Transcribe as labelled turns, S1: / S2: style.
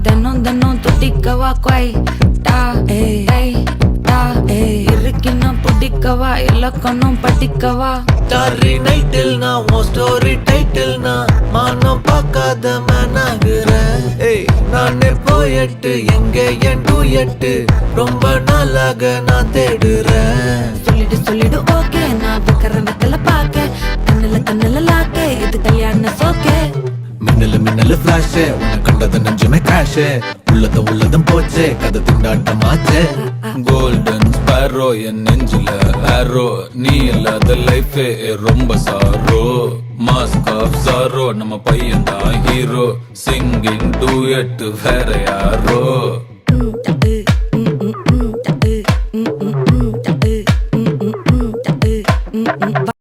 S1: தினம் தினம் துடிக்கவா குவை டா ஏய் டா இருக்கின்னா பிடிக்கவா இலக்கணம் படிக்கவா
S2: ஸ்டாரி நைட்டில் நான் உன் ஸ்டோரி டைட்டில் நான் மானம் பார்க்காத மேனாகிறேன். நானே போயட்டு எங்க என் டூயட்டு ரொம்ப நாளாக நான் தேடுறேன்.
S1: சொல்லிடு ஓகே நான் வைக்கிற வெத்தல பாக்க கண்ணுல லாக்க இது கல்யாண சோக்கே
S2: மின்னலு ஃபிளாஷ் உன்னை கண்டது நெஞ்சுமே கிராஷ் உள்ளதும் போச்சே கதை திண்டாட்டமாச்சே. கோல்டன் ஸ்பேரோ என் நெஞ்சில ஆரோ நீ இல்லாத லைஃபே ரொம்ப சாரோ. மாஸ்க் ஆஃப் சாரோ நம்ம பையன் தான் ஹீரோ சிங்கிங் டூயட் வேற யாரோ.